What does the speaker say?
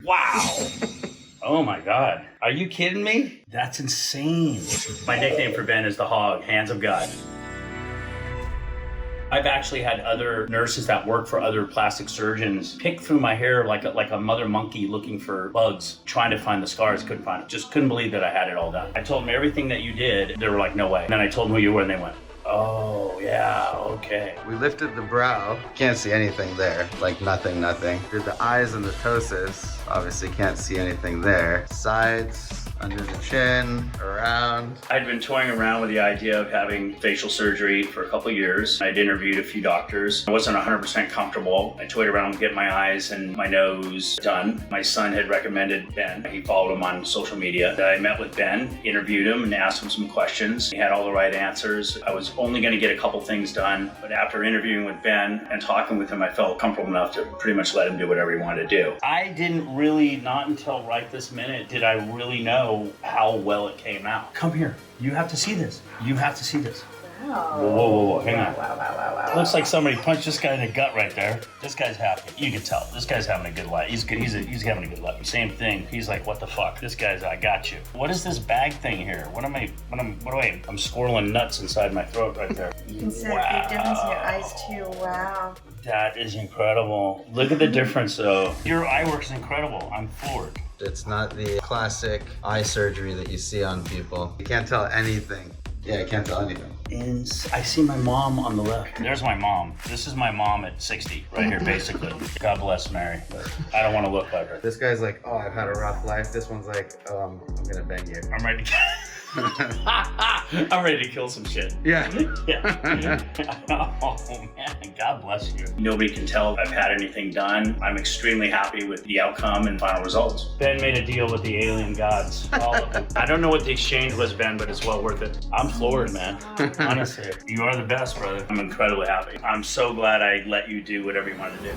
Wow. Oh my God. Are you kidding me? That's insane. My nickname for Ben is the Hog, Hands of God. I've actually had other nurses that work for other plastic surgeons pick through my hair like a mother monkey looking for bugs, trying to find the scars, couldn't find it. Just couldn't believe that I had it all done. I told them everything that you did. They were like, no way. And then I told them who you were and they went, oh, yeah, okay. We lifted the brow. Can't see anything there. Like nothing. Did the eyes and the ptosis. Obviously can't see anything there. Sides, under the chin, around. I'd been toying around with the idea of having facial surgery for a couple of years. I'd interviewed a few doctors. I wasn't 100% comfortable. I toyed around with getting my eyes and my nose done. My son had recommended Ben. He followed him on social media. I met with Ben, interviewed him and asked him some questions. He had all the right answers. I was only going to get a couple things done, but after interviewing with Ben and talking with him, I felt comfortable enough to pretty much let him do whatever he wanted to do. I didn't really, not until right this minute, did I really know how well it came out. Come here. You have to see this. You have to see this. Wow. Whoa. Hang on. Wow. Looks like somebody punched this guy in the gut right there. This guy's happy. You can tell. This guy's having a good life. He's good. He's having a good life. Same thing. He's like, what the fuck? This guy's, I got you. What is this bag thing here? I'm squirreling nuts inside my throat right there. You can see a big difference in your eyes too. Wow. That is incredible. Look at the difference though. Your eye work is incredible. I'm floored. It's not the classic eye surgery that you see on people. You can't tell anything. Yeah, you can't tell anything. I see my mom on the left. There's my mom. This is my mom at 60, right here, basically. God bless Mary, but I don't want to look like her. This guy's like, oh, I've had a rough life. This one's like, I'm gonna bang you. I'm ready to I'm ready to kill some shit. Yeah. Yeah. Oh man, God bless you. Nobody can tell if I've had anything done. I'm extremely happy with the outcome and final results. Ben made a deal with the alien gods, all of them. I don't know what the exchange was, Ben, but it's well worth it. I'm floored, man. Honestly, you are the best, brother. I'm incredibly happy. I'm so glad I let you do whatever you wanted to do.